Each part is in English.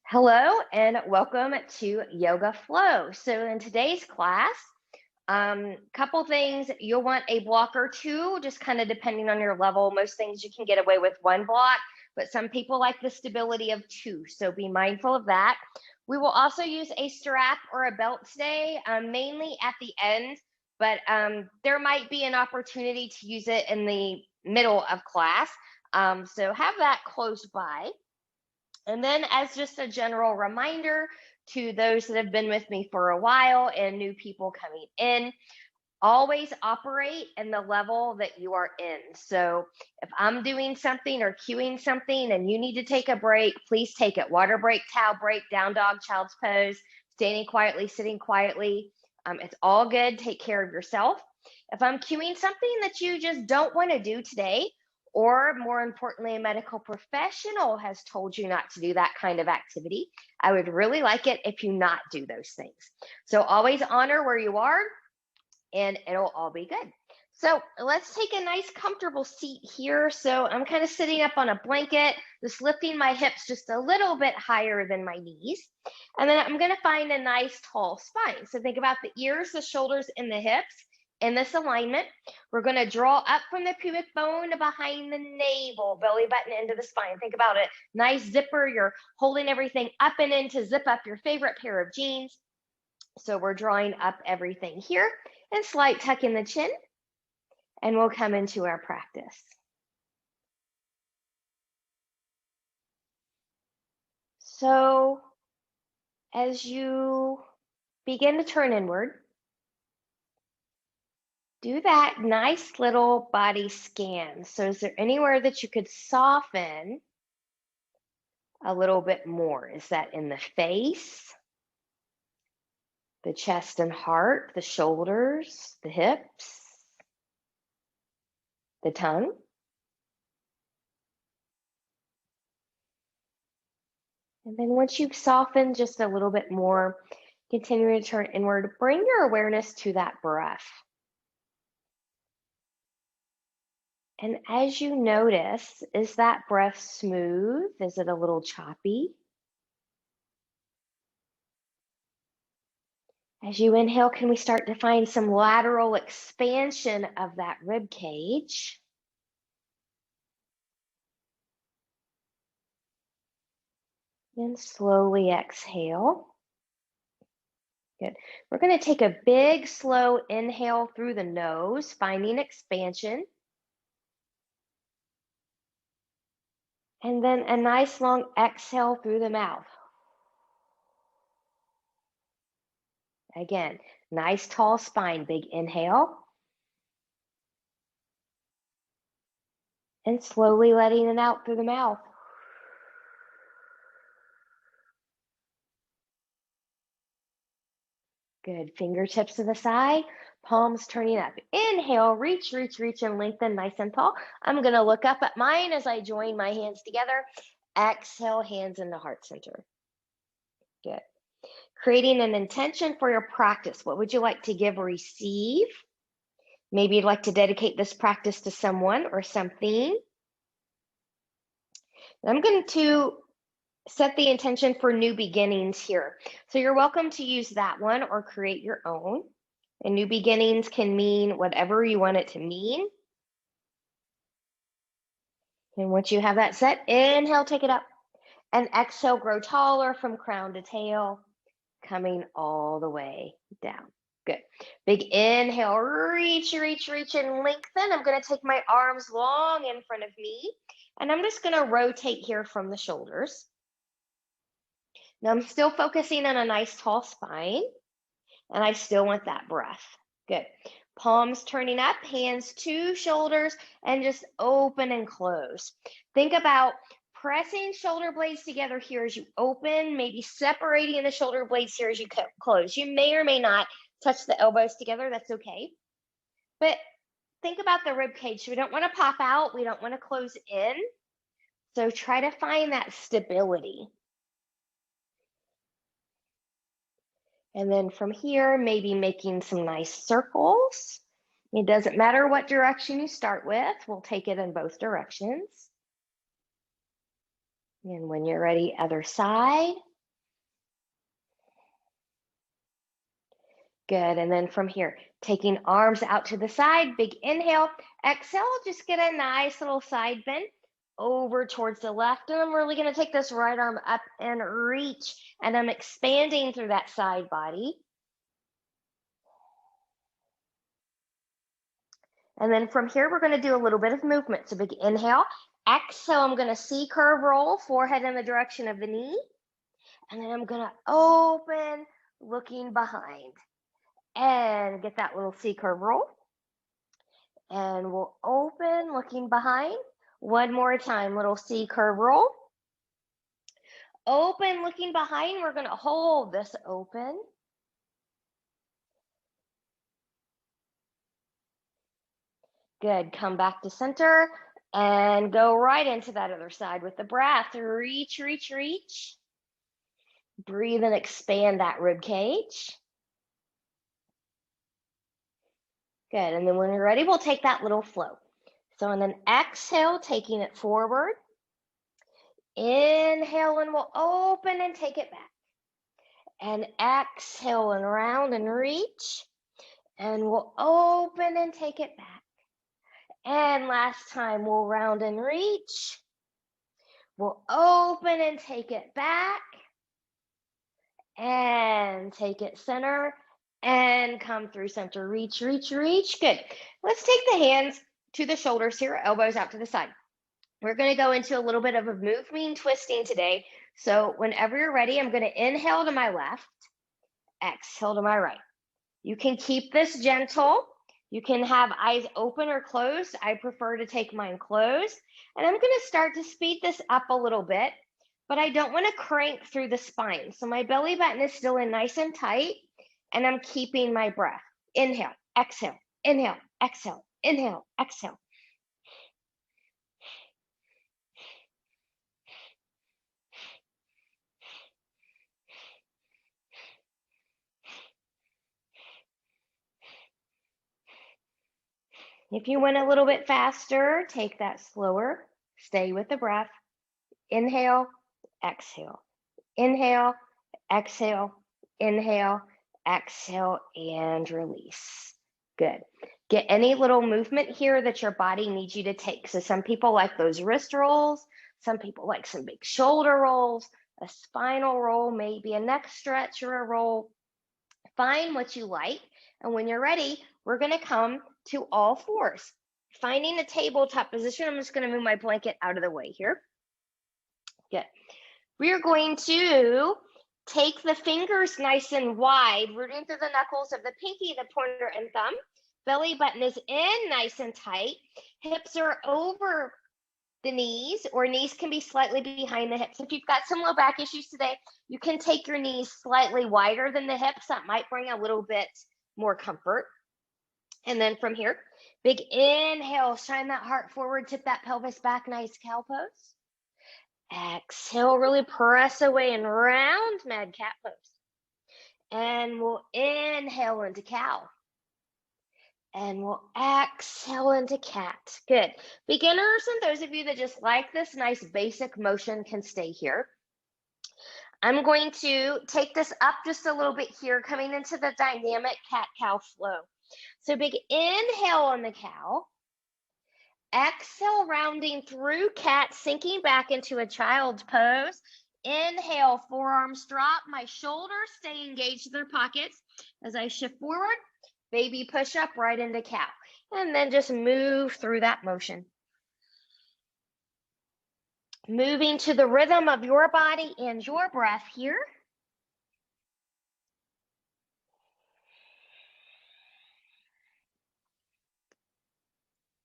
Hello and welcome to Yoga Flow. So in today's class, couple things you'll want a block or two, just kind of depending on your level. Most things you can get away with one block, but some people like the stability of two. So be mindful of that. We will also use a strap or a belt today, mainly at the end, but there might be an opportunity to use it in the middle of class. So have that close by. And then, as just a general reminder to those that have been with me for a while and new people coming in, always operate in the level that you are in. So, if I'm doing something or cueing something and you need to take a break, please take it. Water break, towel break, down dog, child's pose, standing quietly, sitting quietly. It's all good. Take care of yourself. If I'm cueing something that you just don't want to do today, or more importantly, a medical professional has told you not to do that kind of activity, I would really like it if you not do those things. So always honor where you are and it'll all be good. So let's take a nice comfortable seat here. So I'm kind of sitting up on a blanket, just lifting my hips just a little bit higher than my knees. And then I'm going to find a nice tall spine. So think about the ears, the shoulders, and the hips in this alignment. We're going to draw up from the pubic bone behind the navel, belly button into the spine. Think about it. Nice zipper. You're holding everything up and in to zip up your favorite pair of jeans. So we're drawing up everything here and slight tuck in the chin, and we'll come into our practice. So as you begin to turn inward, do that nice little body scan. So is there anywhere that you could soften a little bit more? Is that in the face, the chest and heart, the shoulders, the hips, the tongue? And then once you've softened just a little bit more, continue to turn inward, bring your awareness to that breath. And as you notice, is that breath smooth? Is it a little choppy? As you inhale, can we start to find some lateral expansion of that rib cage? Then slowly exhale. Good. We're going to take a big, slow inhale through the nose, finding expansion. And then a nice long exhale through the mouth. Again, nice tall spine, big inhale. And slowly letting it out through the mouth. Good. Fingertips to the side, palms turning up. Inhale, reach, reach, reach, and lengthen nice and tall. I'm going to look up at mine as I join my hands together. Exhale, hands in the heart center. Good. Creating an intention for your practice. What would you like to give or receive? Maybe you'd like to dedicate this practice to someone or something. I'm going to set the intention for new beginnings here. So you're welcome to use that one or create your own. And new beginnings can mean whatever you want it to mean. And once you have that set, inhale, take it up. And exhale, grow taller from crown to tail, coming all the way down. Good. Big inhale, reach, reach, reach, and lengthen. I'm going to take my arms long in front of me. And I'm just going to rotate here from the shoulders. Now I'm still focusing on a nice tall spine, and I still want that breath. Good. Palms turning up, hands to shoulders, and just open and close. Think about pressing shoulder blades together here as you open, maybe separating the shoulder blades here as you close. You may or may not touch the elbows together. That's okay. But think about the rib cage. We don't want to pop out. We don't want to close in. So try to find that stability. And then from here, maybe making some nice circles. It doesn't matter what direction you start with. We'll take it in both directions. And when you're ready, other side. Good. And then from here, taking arms out to the side, big inhale. Exhale, just get a nice little side bend over towards the left. And I'm really going to take this right arm up and reach. And I'm expanding through that side body. And then from here, we're going to do a little bit of movement. So big inhale. Exhale, I'm going to C curve roll, forehead in the direction of the knee. And then I'm going to open, looking behind. And get that little C curve roll. And we'll open, looking behind. One more time, little C curve roll. Open, looking behind. We're going to hold this open. Good. Come back to center and go right into that other side with the breath. Reach, reach, reach. Breathe and expand that rib cage. Good. And then when you're ready, we'll take that little flow. So and then exhale, taking it forward. Inhale and we'll open and take it back. And exhale and round and reach. And we'll open and take it back. And last time, we'll round and reach. We'll open and take it back. And take it center. And come through center. Reach, reach, reach. Good. Let's take the hands to the shoulders here, elbows out to the side. We're going to go into a little bit of a moving, twisting today. So whenever you're ready, I'm going to inhale to my left, exhale to my right. You can keep this gentle. You can have eyes open or closed. I prefer to take mine closed. And I'm going to start to speed this up a little bit, but I don't want to crank through the spine. So my belly button is still in nice and tight, and I'm keeping my breath. Inhale, exhale, inhale, exhale, inhale, exhale. If you went a little bit faster, take that slower. Stay with the breath. Inhale, exhale. Inhale, exhale, inhale, exhale, and release. Good. Get any little movement here that your body needs you to take. So some people like those wrist rolls. Some people like some big shoulder rolls, a spinal roll, maybe a neck stretch or a roll. Find what you like. And when you're ready, we're going to come to all fours. Finding a tabletop position, I'm just going to move my blanket out of the way here. Good. We're going to take the fingers nice and wide, rooting through the knuckles of the pinky, the pointer, and thumb. Belly button is in nice and tight. Hips are over the knees, or knees can be slightly behind the hips. If you've got some low back issues today, you can take your knees slightly wider than the hips. That might bring a little bit more comfort. And then from here, big inhale, shine that heart forward, tip that pelvis back, nice cow pose. Exhale, really press away and round, mad cat pose. And we'll inhale into cow. And we'll exhale into cat. Good. Beginners and those of you that just like this nice basic motion can stay here. I'm going to take this up just a little bit here, coming into the dynamic cat-cow flow. So big inhale on the cow. Exhale, rounding through cat, sinking back into a child's pose. Inhale, forearms drop. My shoulders stay engaged in their pockets as I shift forward. Baby push up right into cow. And then just move through that motion. Moving to the rhythm of your body and your breath here.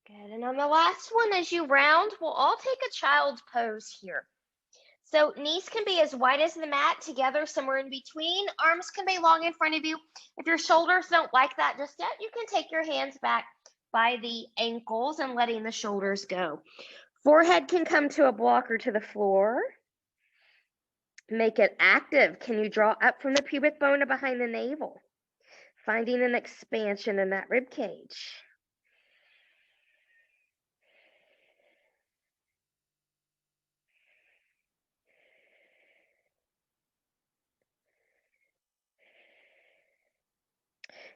Good. And on the last one, as you round, we'll all take a child's pose here. So knees can be as wide as the mat, together somewhere in between. Arms can be long in front of you. If your shoulders don't like that just yet, you can take your hands back by the ankles and letting the shoulders go. Forehead can come to a block or to the floor. Make it active. Can you draw up from the pubic bone or behind the navel? Finding an expansion in that rib cage.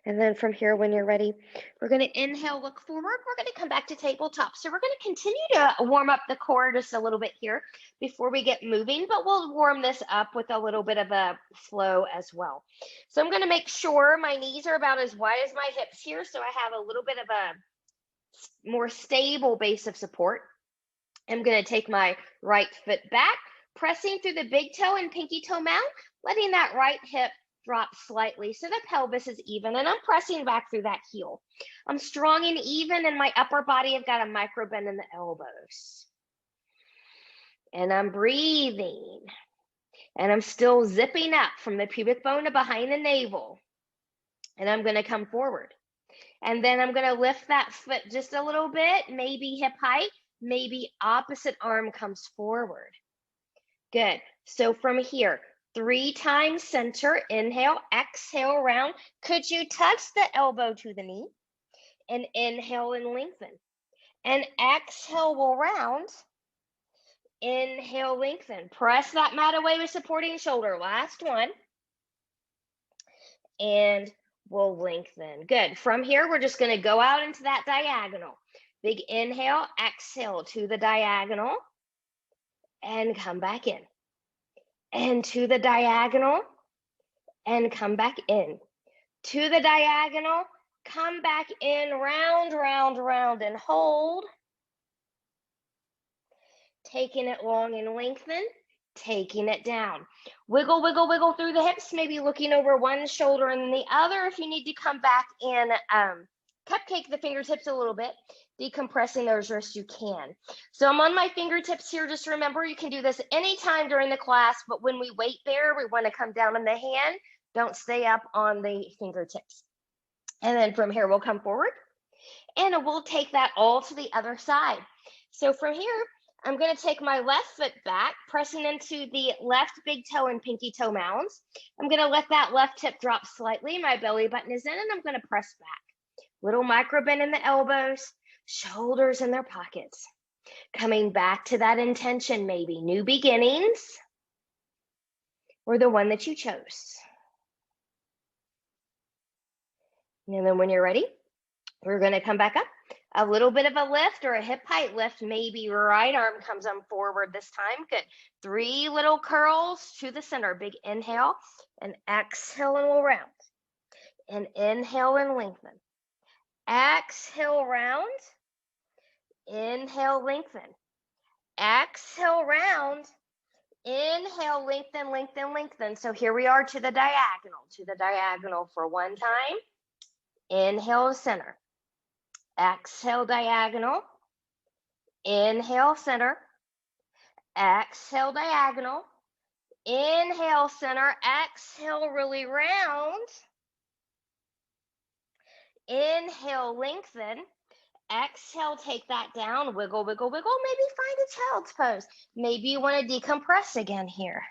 And then from here, when you're ready, we're going to inhale, look forward. We're going to come back to tabletop. So we're going to continue to warm up the core just a little bit here before we get moving, but we'll warm this up with a little bit of a flow as well. So I'm going to make sure my knees are about as wide as my hips here, so I have a little bit of a more stable base of support. I'm going to take my right foot back, pressing through the big toe and pinky toe mound, letting that right hip drop slightly so the pelvis is even, and I'm pressing back through that heel. I'm strong and even in my upper body. I've got a micro bend in the elbows. And I'm breathing. And I'm still zipping up from the pubic bone to behind the navel. And I'm going to come forward. And then I'm going to lift that foot just a little bit, maybe hip height, maybe opposite arm comes forward. Good. So from here, 3 times center, inhale, exhale, round. Could you touch the elbow to the knee? And inhale and lengthen. And exhale, we'll round. Inhale, lengthen. Press that mat away with supporting shoulder. Last one. And we'll lengthen. Good. From here, we're just going to go out into that diagonal. Big inhale, exhale to the diagonal. And come back in. And to the diagonal, and come back in. To the diagonal, come back in, round, round, round, and hold. Taking it long and lengthen, taking it down. Wiggle, wiggle, wiggle through the hips, maybe looking over one shoulder and then the other. If you need to come back in, cupcake the fingertips a little bit, decompressing those wrists, you can. So I'm on my fingertips here. Just remember, you can do this anytime during the class, but when we wait there, we want to come down on the hand. Don't stay up on the fingertips. And then from here, we'll come forward and we'll take that all to the other side. So from here, I'm going to take my left foot back, pressing into the left big toe and pinky toe mounds. I'm going to let that left hip drop slightly. My belly button is in, and I'm going to press back. Little micro bend in the elbows, shoulders in their pockets. Coming back to that intention, maybe new beginnings or the one that you chose. And then when you're ready, we're going to come back up. A little bit of a lift or a hip height lift, maybe right arm comes on forward this time. Good. 3 little curls to the center. Big inhale and exhale, and we'll round. And inhale and lengthen. Exhale, round. Inhale, lengthen. Exhale, round. Inhale, lengthen, lengthen, lengthen. So here we are to the diagonal for one time. Inhale, center. Exhale, diagonal. Inhale, center. Exhale, diagonal. Inhale, center. Exhale, really round. Inhale, lengthen. Exhale, take that down. Wiggle, wiggle, wiggle. Maybe find a child's pose. Maybe you want to decompress again here.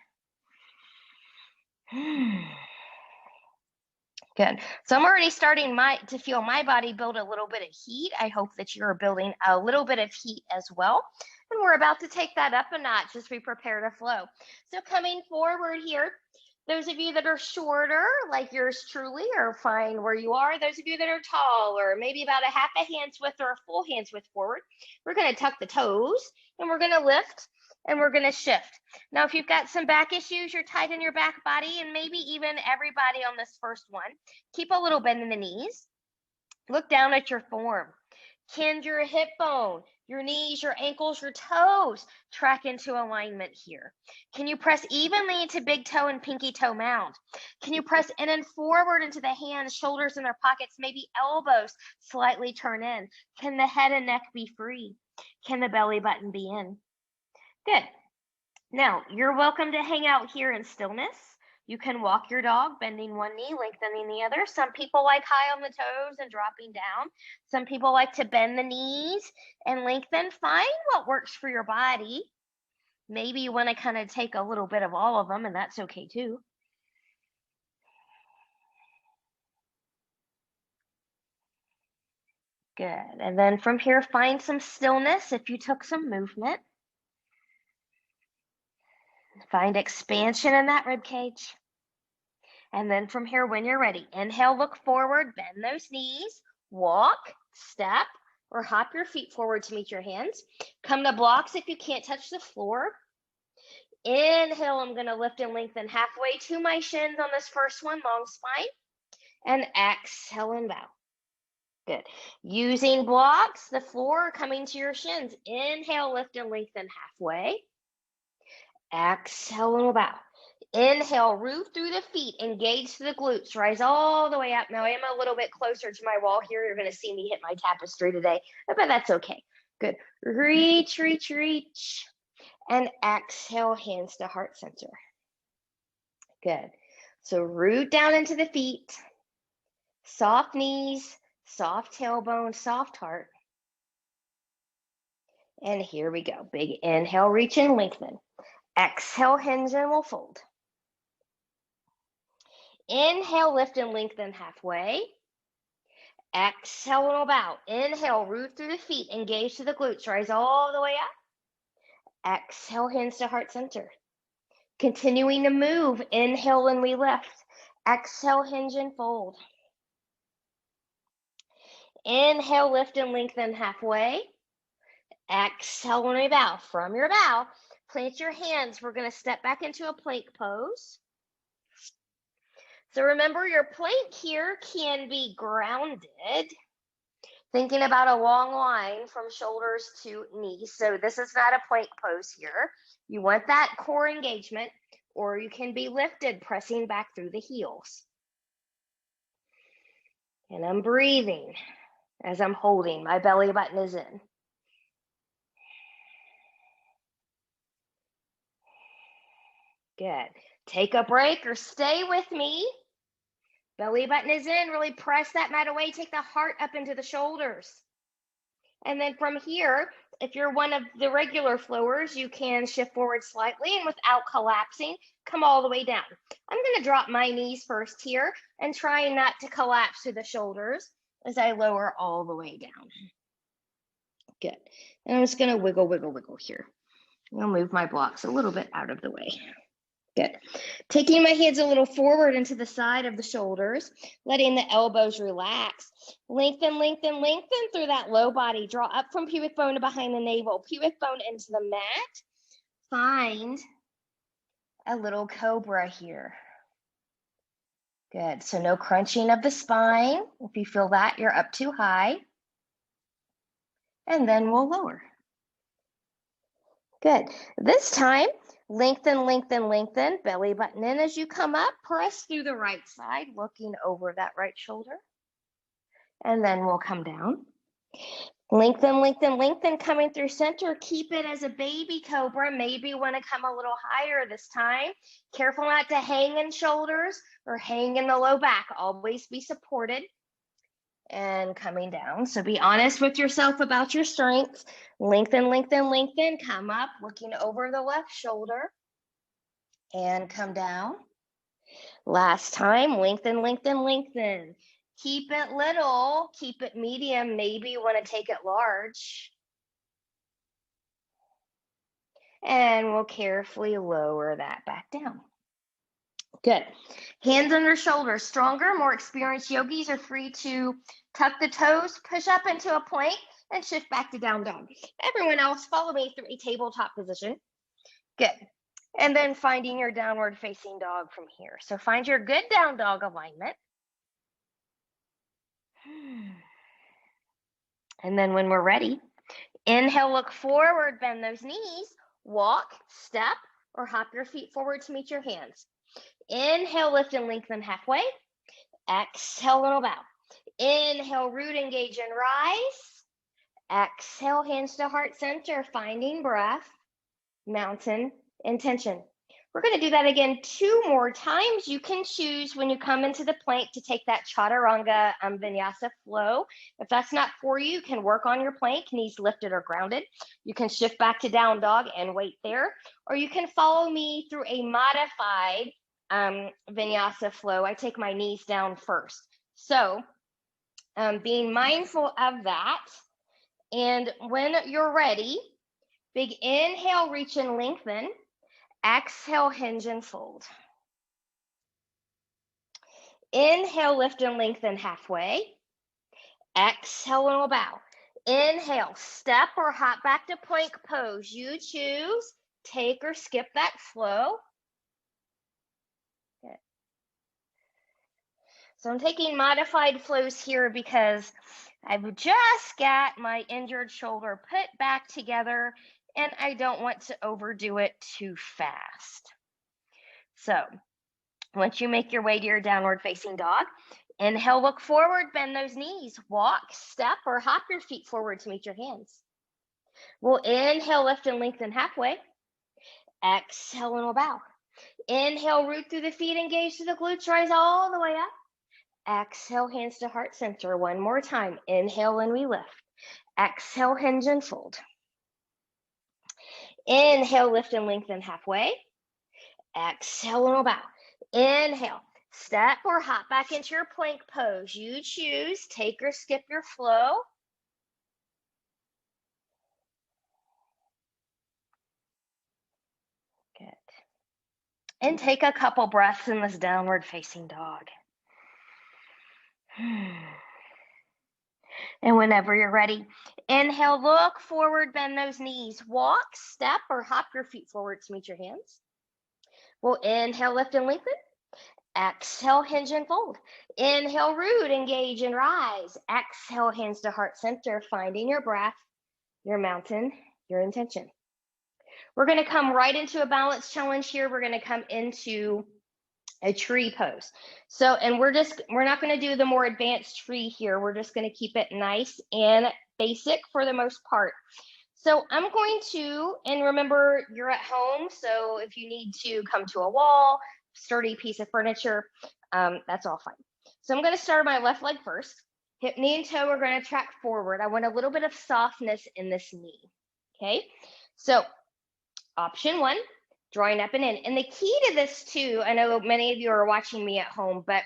Good. So I'm already starting to feel my body build a little bit of heat. I hope that you're building a little bit of heat as well. And we're about to take that up a notch as we prepare to flow. So coming forward here, those of you that are shorter, like yours truly, are fine where you are. Those of you that are tall, or maybe about a half a hand's width or a full hand's width forward, we're going to tuck the toes and we're going to lift and we're going to shift. Now, if you've got some back issues, you're tight in your back body, and maybe even everybody on this first one, keep a little bend in the knees. Look down at your form. Bend your hip bone, your knees, your ankles, your toes. Track into alignment here. Can you press evenly into big toe and pinky toe mound? Can you press in and forward into the hands, shoulders in their pockets, maybe elbows slightly turn in? Can the head and neck be free? Can the belly button be in? Good. Now, you're welcome to hang out here in stillness. You can walk your dog, bending one knee, lengthening the other. Some people like high on the toes and dropping down. Some people like to bend the knees and lengthen. Find what works for your body. Maybe you want to kind of take a little bit of all of them, and that's okay too. Good. And then from here, find some stillness if you took some movement. Find expansion in that rib cage. And then from here, when you're ready, inhale, look forward, bend those knees, walk, step, or hop your feet forward to meet your hands. Come to blocks if you can't touch the floor. Inhale, I'm going to lift and lengthen halfway to my shins on this first one, long spine. And exhale and bow. Good. Using blocks, the floor coming to your shins. Inhale, lift and lengthen halfway. Exhale and bow. Inhale, root through the feet, engage the glutes, rise all the way up. Now I am a little bit closer to my wall here. You're going to see me hit my tapestry today, but that's okay. Good. Reach, reach, reach. And exhale, hands to heart center. Good. So root down into the feet, soft knees, soft tailbone, soft heart. And here we go. Big inhale, reach and lengthen. Exhale, hinge and we'll fold. Inhale, lift and lengthen halfway. Exhale, and we'll bow. Inhale, root through the feet, engage to the glutes, rise all the way up. Exhale, hands to heart center. Continuing to move, inhale and we lift. Exhale, hinge and fold. Inhale, lift and lengthen halfway. Exhale, and we bow. From your bow, plant your hands. We're going to step back into a plank pose. So remember, your plank here can be grounded, thinking about a long line from shoulders to knees. So this is not a plank pose here. You want that core engagement, or you can be lifted, pressing back through the heels. And I'm breathing as I'm holding. My belly button is in. Good. Take a break or stay with me. Belly button is in. Really press that mat away. Take the heart up into the shoulders. And then from here, if you're one of the regular flowers, you can shift forward slightly and without collapsing, come all the way down. I'm going to drop my knees first here and try not to collapse to the shoulders as I lower all the way down. Good. And I'm just going to wiggle, wiggle, wiggle here. I'll move my blocks a little bit out of the way. Good. Taking my hands a little forward into the side of the shoulders, letting the elbows relax. Lengthen, lengthen, lengthen through that low body. Draw up from pubic bone to behind the navel, pubic bone into the mat. Find a little cobra here. Good. So no crunching of the spine. If you feel that, you're up too high. And then we'll lower. Good. This time, lengthen, lengthen, lengthen. Belly button in as you come up. Press through the right side, looking over that right shoulder. And then we'll come down. Lengthen, lengthen, lengthen, coming through center. Keep it as a baby cobra. Maybe want to come a little higher this time. Careful not to hang in shoulders or hang in the low back. Always be supported. And coming down. So be honest with yourself about your strengths. Lengthen, lengthen, lengthen. Come up, looking over the left shoulder. And come down. Last time, lengthen, lengthen, lengthen. Keep it little, keep it medium. Maybe you want to take it large. And we'll carefully lower that back down. Good. Hands under shoulders. Stronger, more experienced yogis are free to tuck the toes, push up into a plank, and shift back to down dog. Everyone else, follow me through a tabletop position. Good. And then finding your downward facing dog from here. So find your good down dog alignment. And then when we're ready, inhale, look forward, bend those knees, walk, step, or hop your feet forward to meet your hands. Inhale, lift and lengthen halfway. Exhale, little bow. Inhale, root, engage, and rise. Exhale, hands to heart center, finding breath, mountain, intention. We're going to do that again 2 more times. You can choose when you come into the plank to take that chaturanga vinyasa flow. If that's not for you, you can work on your plank, knees lifted or grounded. You can shift back to down dog and wait there, or you can follow me through a modified vinyasa flow. I take my knees down first. So being mindful of that. And when you're ready, big inhale, reach and lengthen. Exhale, hinge and fold. Inhale, lift and lengthen halfway. Exhale and we'll bow. Inhale, step or hop back to plank pose. You choose. Take or skip that flow. Good. So I'm taking modified flows here because I've just got my injured shoulder put back together and I don't want to overdo it too fast. So once you make your way to your downward facing dog, inhale, look forward, bend those knees, walk, step, or hop your feet forward to meet your hands. We'll inhale, lift and lengthen halfway. Exhale and we'll bow. Inhale, root through the feet, engage through the glutes, rise all the way up. Exhale, hands to heart center. One more time. Inhale and we lift. Exhale, hinge and fold. Inhale, lift and lengthen halfway. Exhale and we'll bow. Inhale, step or hop back into your plank pose. You choose. Take or skip your flow. Good. And take a couple breaths in this downward facing dog. And whenever you're ready, inhale, look forward, bend those knees, walk, step, or hop your feet forward to meet your hands. We'll inhale, lift and lengthen. Exhale, hinge and fold. Inhale, root, engage and rise. Exhale, hands to heart center, finding your breath, your mountain, your intention. We're going to come right into a balance challenge here. We're going to come into a tree pose. So, and we're not going to do the more advanced tree here. We're just going to keep it nice and basic for the most part. So I'm going to, and remember you're at home. So if you need to come to a wall, sturdy piece of furniture, that's all fine. So I'm going to start my left leg first. Hip, knee, and toe are going to track forward. I want a little bit of softness in this knee. Okay. So option one, drawing up and in. And the key to this too, I know many of you are watching me at home, but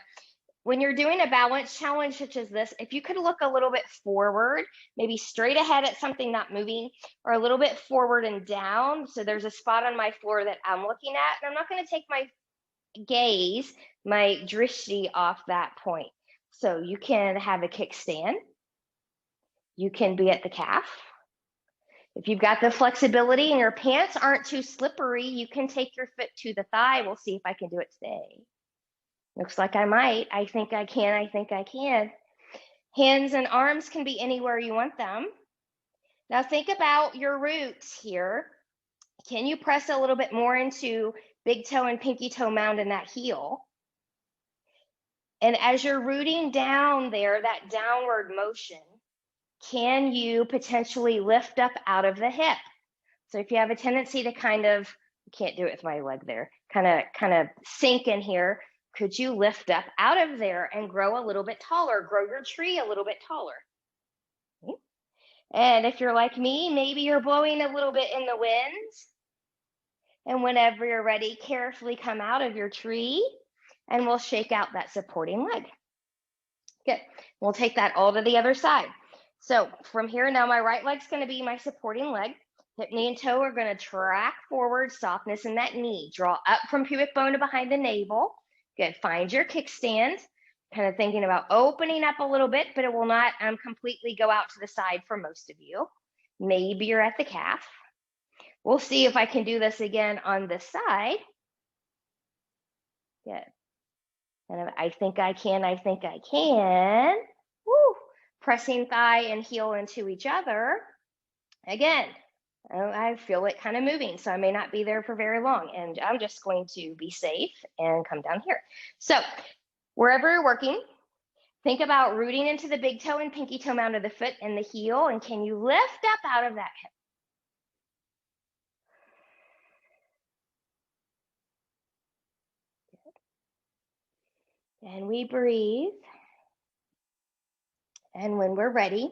when you're doing a balance challenge such as this, if you could look a little bit forward, maybe straight ahead at something not moving, or a little bit forward and down. So there's a spot on my floor that I'm looking at, and I'm not going to take my gaze, my drishti off that point. So you can have a kickstand. You can be at the calf. If you've got the flexibility and your pants aren't too slippery, you can take your foot to the thigh. We'll see if I can do it today. Looks like I might. I think I can. I think I can. Hands and arms can be anywhere you want them. Now think about your roots here. Can you press a little bit more into big toe and pinky toe mound in that heel? And as you're rooting down there, that downward motion, can you potentially lift up out of the hip? So if you have a tendency to kind of, can't do it with my leg there, kind of sink in here, could you lift up out of there and grow a little bit taller, grow your tree a little bit taller? Okay. And if you're like me, maybe you're blowing a little bit in the wind. And whenever you're ready, carefully come out of your tree and we'll shake out that supporting leg. Good. We'll take that all to the other side. So from here, now my right leg's going to be my supporting leg. Hip, knee, and toe are going to track forward, softness in that knee. Draw up from pubic bone to behind the navel. Good. Find your kickstand. Kind of thinking about opening up a little bit, but it will not completely go out to the side for most of you. Maybe you're at the calf. We'll see if I can do this again on this side. Good. And I think I can. I think I can. Woo. Pressing thigh and heel into each other. Again, I feel it kind of moving, so I may not be there for very long. And I'm just going to be safe and come down here. So wherever you're working, think about rooting into the big toe and pinky toe mound of the foot and the heel. And can you lift up out of that hip? And we breathe. And when we're ready,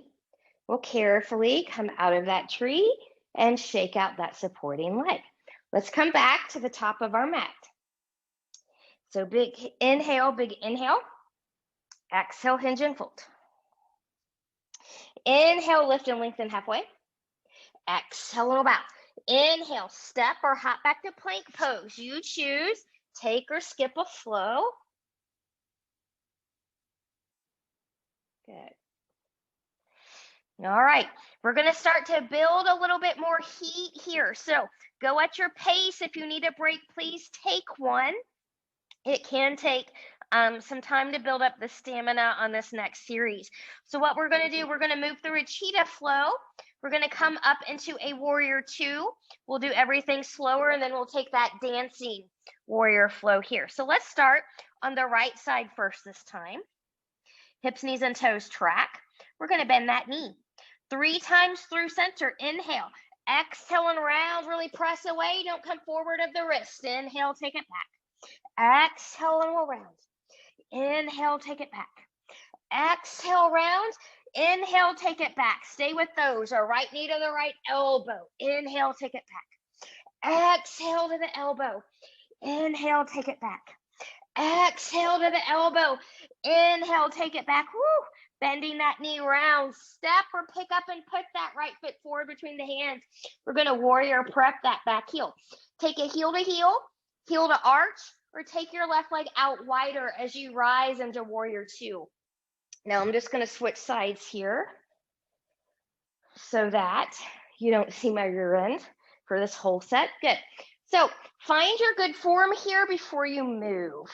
we'll carefully come out of that tree and shake out that supporting leg. Let's come back to the top of our mat. So big inhale. Exhale, hinge and fold. Inhale, lift and lengthen halfway. Exhale and bow. Inhale, step or hop back to plank pose. You choose. Take or skip a flow. Good. All right, we're going to start to build a little bit more heat here. So go at your pace. If you need a break, please take one. It can take some time to build up the stamina on this next series. So what we're going to do, we're going to move through a cheetah flow. We're going to come up into a warrior two. We'll do everything slower, and then we'll take that dancing warrior flow here. So let's start on the right side first this time. Hips, knees, and toes track. We're going to bend that knee 3 times through center. Inhale. Exhale and round. Really press away. Don't come forward of the wrist. Inhale, take it back. Exhale and we'll round. Inhale, take it back. Exhale, round. Inhale, take it back. Stay with those. Our right knee to the right elbow. Inhale, take it back. Exhale to the elbow. Inhale, take it back. Exhale to the elbow. Inhale, take it back. Woo! Bending that knee round. Step or pick up and put that right foot forward between the hands. We're going to warrior prep that back heel. Take a heel to heel, heel to arch, or take your left leg out wider as you rise into warrior two. Now I'm just going to switch sides here so that you don't see my rear end for this whole set. Good. So find your good form here before you move.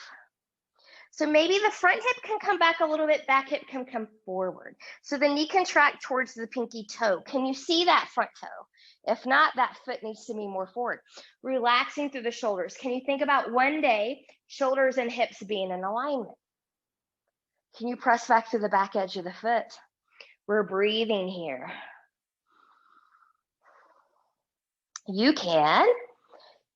So maybe the front hip can come back a little bit, back hip can come forward. So the knee can track towards the pinky toe. Can you see that front toe? If not, that foot needs to be more forward. Relaxing through the shoulders. Can you think about one day, shoulders and hips being in alignment? Can you press back to the back edge of the foot? We're breathing here. You can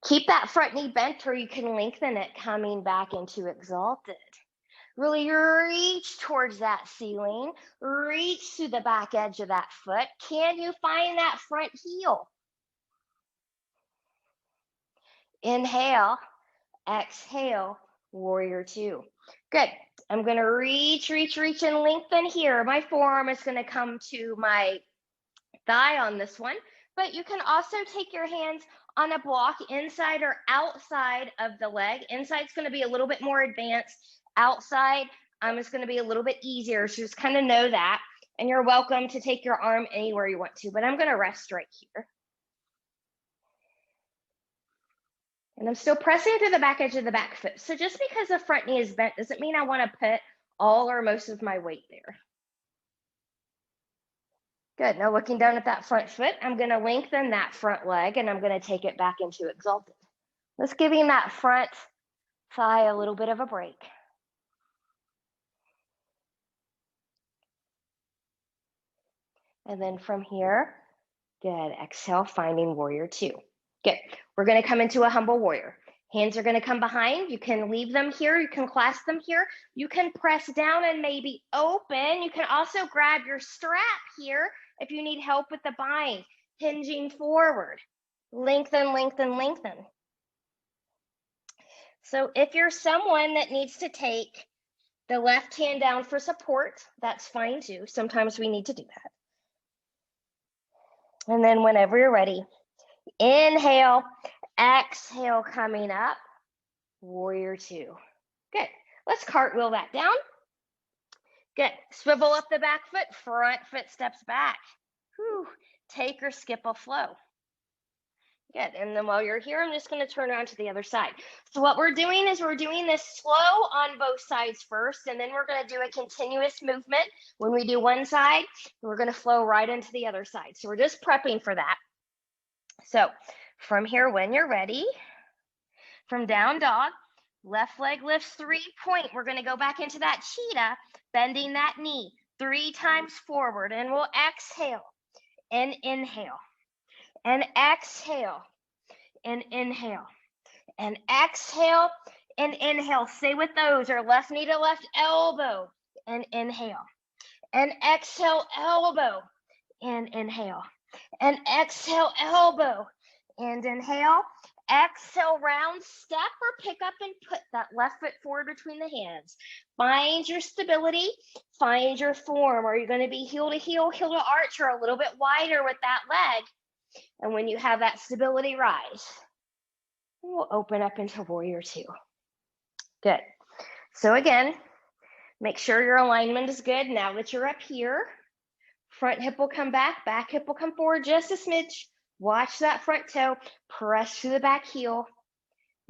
keep that front knee bent, or you can lengthen it coming back into exalted. Really reach towards that ceiling. Reach to the back edge of that foot. Can you find that front heel? Inhale, exhale, warrior two. Good. I'm going to reach, and lengthen here. My forearm is going to come to my thigh on this one, but you can also take your hands on a block inside or outside of the leg. Inside is going to be a little bit more advanced. Outside is going to be a little bit easier. So just kind of know that. And you're welcome to take your arm anywhere you want to, but I'm going to rest right here. And I'm still pressing to the back edge of the back foot. So just because the front knee is bent doesn't mean I want to put all or most of my weight there. Good. Now looking down at that front foot, I'm going to lengthen that front leg and I'm going to take it back into exalted. Let's giving that front thigh a little bit of a break. And then from here, good. Exhale, finding warrior two. Good. We're going to come into a humble warrior. Hands are going to come behind. You can leave them here. You can clasp them here. You can press down and maybe open. You can also grab your strap here if you need help with the bind. Hinging forward. Lengthen, lengthen, lengthen. So if you're someone that needs to take the left hand down for support, that's fine too. Sometimes we need to do that. And then whenever you're ready, inhale, exhale, coming up, warrior two. Good. Let's cartwheel that down. Good. Swivel up the back foot, front foot steps back. Whew. Take or skip a flow. Good. And then while you're here, I'm just going to turn around to the other side. So what we're doing is we're doing this slow on both sides first, and then we're going to do a continuous movement. When we do one side, we're going to flow right into the other side. So we're just prepping for that. So from here, when you're ready, from down dog, left leg lifts 3-point. We're going to go back into that cheetah, bending that knee 3 times forward, and we'll exhale and inhale. And exhale and inhale and exhale and inhale. Stay with those, or left knee to left elbow and inhale and exhale elbow and inhale and exhale elbow and inhale. Exhale, round, step or pick up and put that left foot forward between the hands. Find your stability, find your form. Are you going to be heel to heel, heel to arch, or a little bit wider with that leg? And when you have that stability, rise. We'll open up into warrior two. Good. So again, Make sure your alignment is good. Now that you're up here, front hip will come back hip will come forward just a smidge. Watch that front toe, press to the back heel.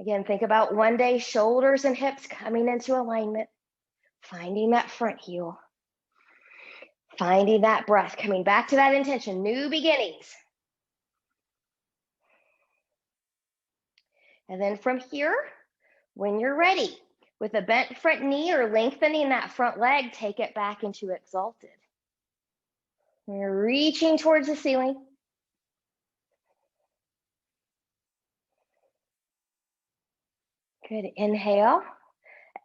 Again, think about one day, shoulders and hips coming into alignment, finding that front heel, finding that breath, coming back to that intention, new beginnings. And then from here, when you're ready, with a bent front knee or lengthening that front leg, take it back into exalted. You're reaching towards the ceiling. Good, inhale,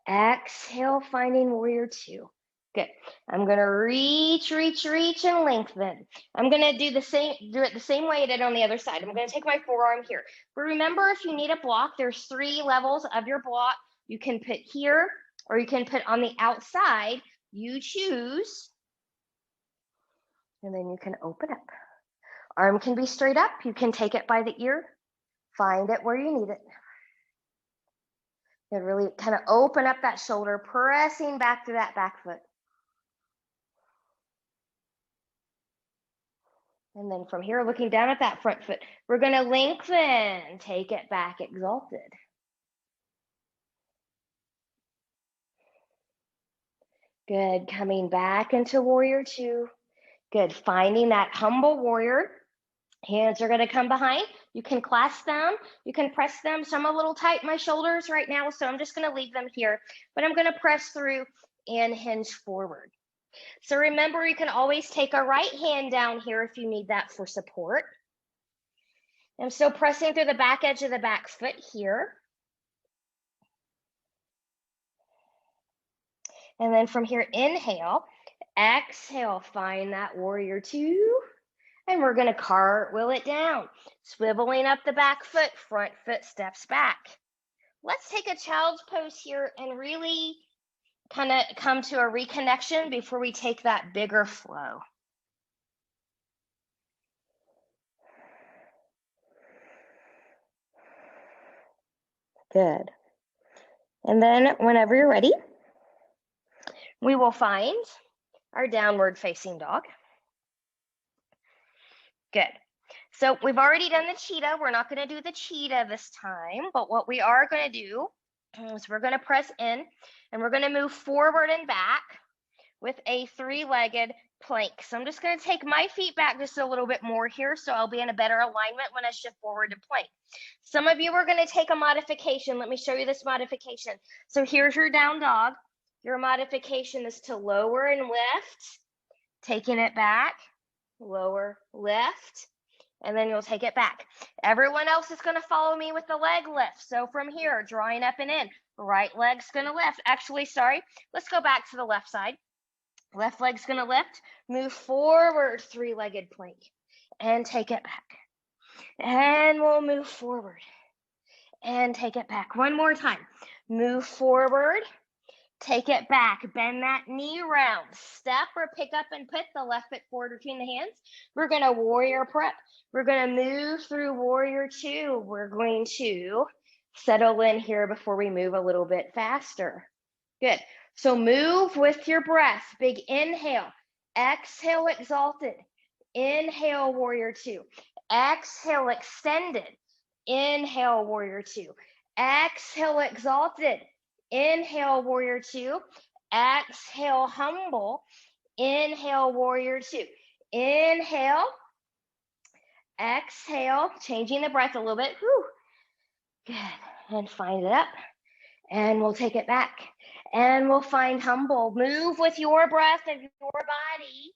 exhale, finding warrior two. Good, I'm gonna reach and lengthen. I'm gonna do it the same way I did on the other side. I'm gonna take my forearm here. But remember, if you need a block, there's 3 levels of your block. You can put here, or you can put on the outside, you choose. And then you can open up. Arm can be straight up, you can take it by the ear, find it where you need it. And really kind of open up that shoulder, pressing back to that back foot. And then from here, looking down at that front foot, we're gonna lengthen, take it back, exalted. Good, coming back into warrior two. Good, finding that humble warrior. Hands are gonna come behind. You can clasp them, you can press them. So I'm a little tight in my shoulders right now, so I'm just gonna leave them here, but I'm gonna press through and hinge forward. So remember, you can always take a right hand down here if you need that for support. I'm still pressing through the back edge of the back foot here. And then from here, inhale, exhale, find that warrior two. And we're gonna cartwheel it down, swiveling up the back foot, front foot steps back. Let's take a child's pose here and really kind of come to a reconnection before we take that bigger flow. Good. And then whenever you're ready, we will find our downward facing dog. Good. So we've already done the cheetah. We're not going to do the cheetah this time, but what we are going to do is we're going to press in and we're going to move forward and back with a 3-legged plank. So I'm just going to take my feet back just a little bit more here, so I'll be in a better alignment when I shift forward to plank. Some of you are going to take a modification. Let me show you this modification. So here's your down dog. Your modification is to lower and lift, taking it back, lower, lift, and then you'll take it back. Everyone else is going to follow me with the leg lift. So from here, drawing up and in, right leg's going to lift. Actually, sorry, let's go back to the left side. Left leg's going to lift, move forward, 3-legged plank, and take it back. And we'll move forward and take it back. One more time. Move forward, take it back, bend that knee round, step or pick up and put the left foot forward between the hands. We're going to warrior prep. We're going to move through warrior two. We're going to settle in here before we move a little bit faster. Good. So move with your breath. Big inhale, exhale, exalted. Inhale, warrior two. Exhale, extended. Inhale, warrior two. Exhale, exalted. Inhale, warrior two. Exhale, humble. Inhale, warrior two. Inhale, exhale, changing the breath a little bit. Whew. Good. And find it up. And we'll take it back. And we'll find humble. Move with your breath and your body.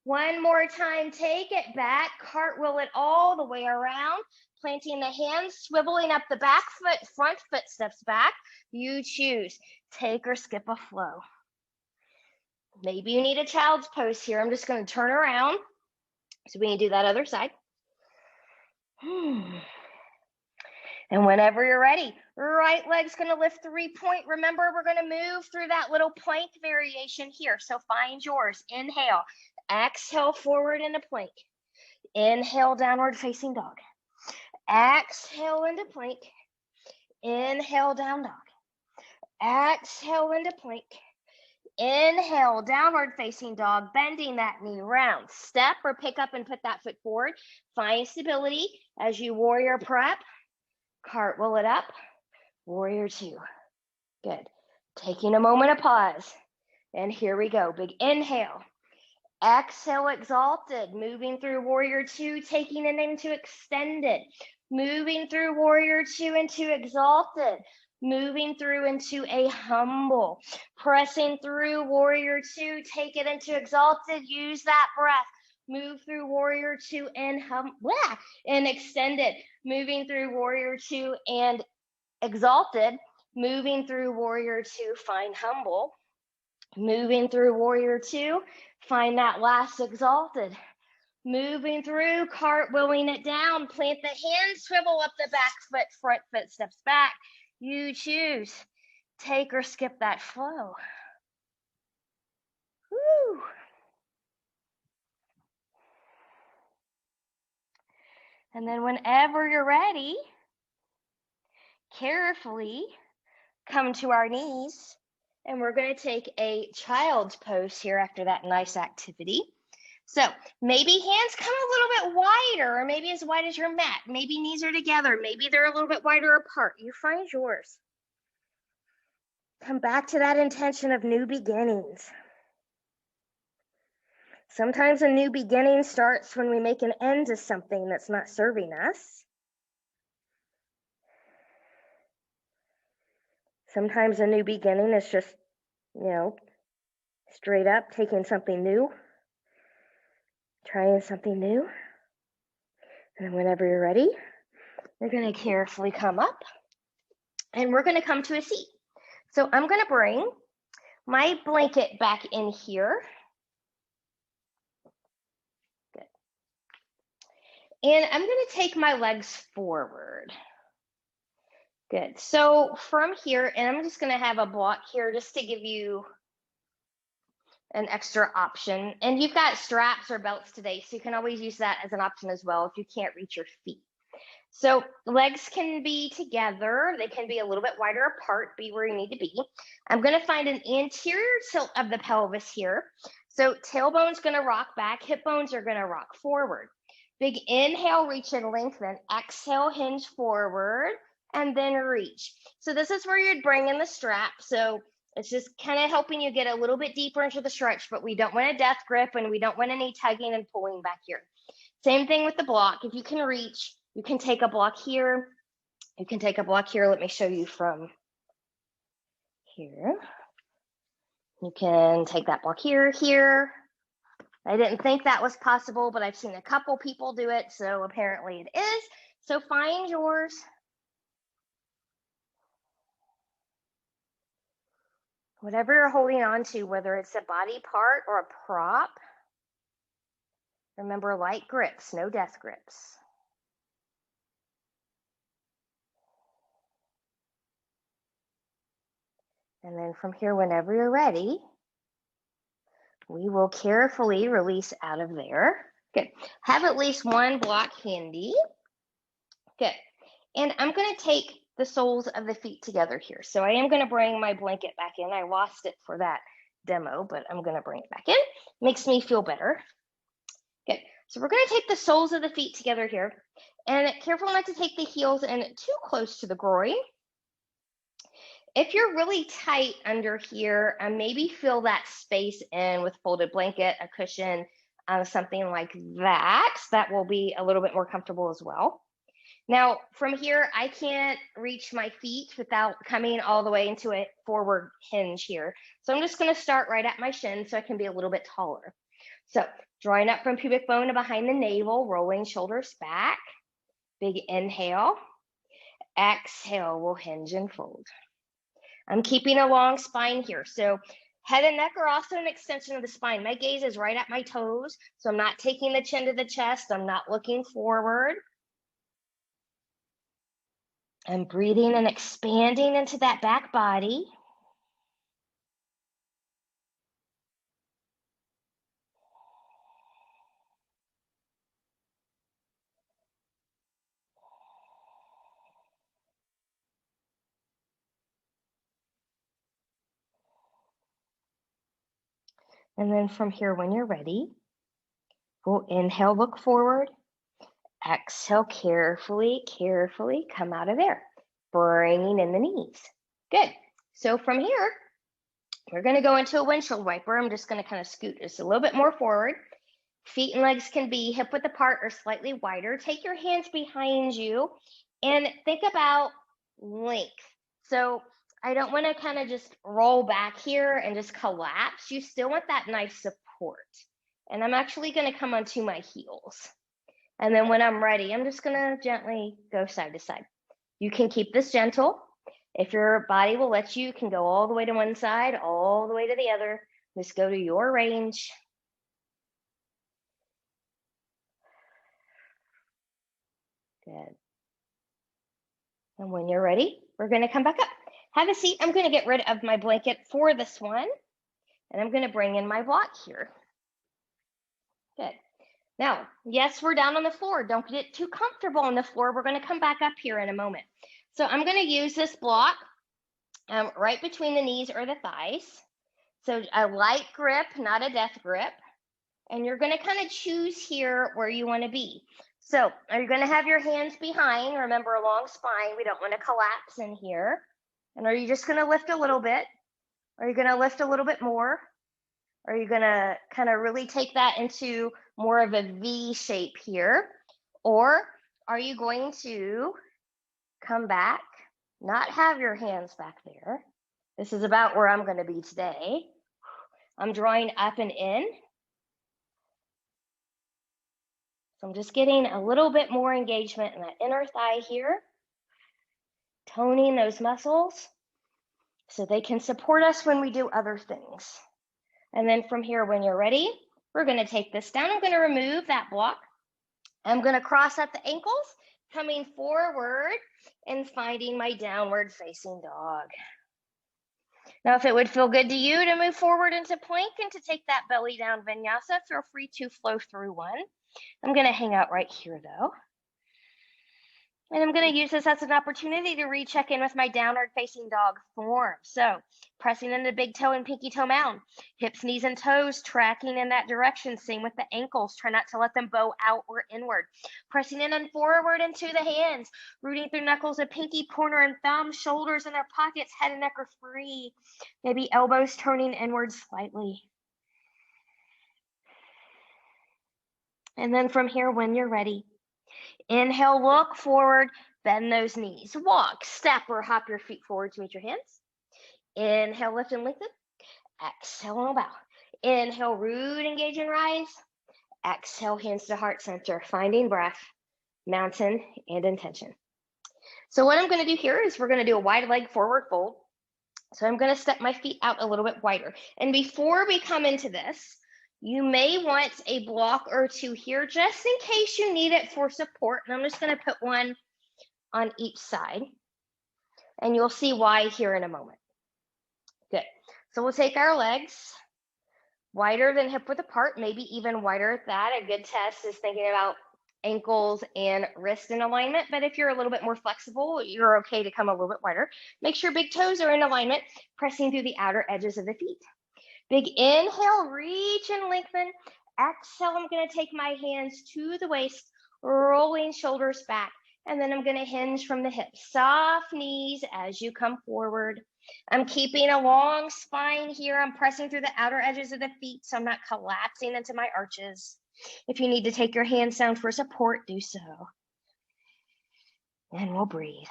One more time, take it back, cartwheel it all the way around, planting the hands, swiveling up the back foot, front foot steps back. You choose, take or skip a flow. Maybe you need a child's pose here. I'm just going to turn around so we can do that other side. And whenever you're ready, right leg's going to lift 3-point. Remember, we're going to move through that little plank variation here. So find yours. Inhale, exhale forward into plank. Inhale, downward facing dog. Exhale into plank. Inhale, down dog. Exhale into plank. Inhale, downward facing dog, bending that knee round. Step or pick up and put that foot forward. Find stability as you warrior prep. Cartwheel it up. Warrior two. Good. Taking a moment of pause. And here we go. Big inhale. Exhale, exalted. Moving through warrior two, taking it into extended. Moving through warrior two into exalted. Moving through into a humble. Pressing through warrior two, take it into exalted. Use that breath. Move through warrior two and and extended. Moving through warrior two and exalted. Moving through warrior two, find humble. Moving through warrior two, find that last exalted. Moving through, cartwheeling it down, plant the hands, swivel up the back foot, front foot steps back. You choose. Take or skip that flow. Woo. And then whenever you're ready, carefully come to our knees. And we're going to take a child's pose here after that nice activity. So maybe hands come a little bit wider, or maybe as wide as your mat. Maybe knees are together. Maybe they're a little bit wider apart. You find yours. Come back to that intention of new beginnings. Sometimes a new beginning starts when we make an end to something that's not serving us. Sometimes a new beginning is just, straight up taking something new, trying something new. And then whenever you're ready, you're going to carefully come up and we're going to come to a seat. So I'm going to bring my blanket back in here. Good. And I'm going to take my legs forward. Good. So from here, and I'm just going to have a block here just to give you an extra option. And you've got straps or belts today, so you can always use that as an option as well if you can't reach your feet. So legs can be together. They can be a little bit wider apart, be where you need to be. I'm going to find an anterior tilt of the pelvis here. So tailbone's going to rock back. Hip bones are going to rock forward. Big inhale, reach and lengthen. Exhale, hinge forward, and then reach. So this is where you'd bring in the strap. So it's just kind of helping you get a little bit deeper into the stretch, but we don't want a death grip and we don't want any tugging and pulling back here. Same thing with the block. If you can reach, you can take a block here. You can take a block here. Let me show you from here. You can take that block here. I didn't think that was possible, but I've seen a couple people do it, so apparently it is. So find yours. Whatever you're holding on to, whether it's a body part or a prop, remember light grips, no death grips. And then from here, whenever you're ready, we will carefully release out of there. Good. Have at least one block handy. Good. And I'm going to take the soles of the feet together here. So I am going to bring my blanket back in. I lost it for that demo, but I'm going to bring it back in. Makes me feel better. Good. So we're going to take the soles of the feet together here. And careful not to take the heels in too close to the groin. If you're really tight under here, maybe fill that space in with folded blanket, a cushion, something like that. That will be a little bit more comfortable as well. Now, from here, I can't reach my feet without coming all the way into a forward hinge here. So I'm just going to start right at my shin so I can be a little bit taller. So drawing up from pubic bone to behind the navel, rolling shoulders back. Big inhale. Exhale, we'll hinge and fold. I'm keeping a long spine here. So head and neck are also an extension of the spine. My gaze is right at my toes. So I'm not taking the chin to the chest. I'm not looking forward. I'm breathing and expanding into that back body. And then from here, when you're ready, we'll inhale, look forward. Exhale, carefully, carefully come out of there, bringing in the knees. Good. So from here, we're going to go into a windshield wiper. I'm just going to kind of scoot just a little bit more forward. Feet and legs can be hip width apart or slightly wider. Take your hands behind you and think about length. So I don't want to kind of just roll back here and just collapse. You still want that nice support. And I'm actually going to come onto my heels. And then when I'm ready, I'm just going to gently go side to side. You can keep this gentle. If your body will let you, you can go all the way to one side, all the way to the other. Just go to your range. Good. And when you're ready, we're going to come back up. Have a seat. I'm going to get rid of my blanket for this one. And I'm going to bring in my block here. Good. Now, yes, we're down on the floor. Don't get too comfortable on the floor. We're going to come back up here in a moment. So I'm going to use this block right between the knees or the thighs. So a light grip, not a death grip. And you're going to kind of choose here where you want to be. So are you going to have your hands behind? Remember, a long spine. We don't want to collapse in here. And are you just going to lift a little bit? Are you going to lift a little bit more? Are you going to kind of really take that into more of a V shape here? Or are you going to come back, not have your hands back there? This is about where I'm going to be today. I'm drawing up and in. So I'm just getting a little bit more engagement in that inner thigh here, toning those muscles so they can support us when we do other things. And then from here, when you're ready, we're going to take this down. I'm going to remove that block. I'm going to cross at the ankles, coming forward and finding my downward facing dog. Now, if it would feel good to you to move forward into plank and to take that belly down vinyasa, feel free to flow through one. I'm going to hang out right here, though. And I'm going to use this as an opportunity to recheck in with my downward facing dog form. So pressing into big toe and pinky toe mound, hips, knees, and toes tracking in that direction. Same with the ankles. Try not to let them bow out or inward. Pressing in and forward into the hands, rooting through knuckles of pinky, pointer, and thumb, shoulders in their pockets, head and neck are free. Maybe elbows turning inward slightly. And then from here, when you're ready, inhale, look forward, bend those knees. Walk, step, or hop your feet forward to meet your hands. Inhale, lift and lengthen. Exhale, and bow. Inhale, root, engage, and rise. Exhale, hands to heart center, finding breath, mountain, and intention. So what I'm going to do here is we're going to do a wide leg forward fold. So I'm going to step my feet out a little bit wider. And before we come into this, you may want a block or two here just in case you need it for support. And I'm just going to put one on each side. And you'll see why here in a moment. Good. So we'll take our legs wider than hip width apart, maybe even wider at that. A good test is thinking about ankles and wrist in alignment. But if you're a little bit more flexible, you're okay to come a little bit wider. Make sure big toes are in alignment, pressing through the outer edges of the feet. Big inhale, reach and lengthen. Exhale, I'm going to take my hands to the waist, rolling shoulders back. And then I'm going to hinge from the hips. Soft knees as you come forward. I'm keeping a long spine here. I'm pressing through the outer edges of the feet so I'm not collapsing into my arches. If you need to take your hands down for support, do so. And we'll breathe.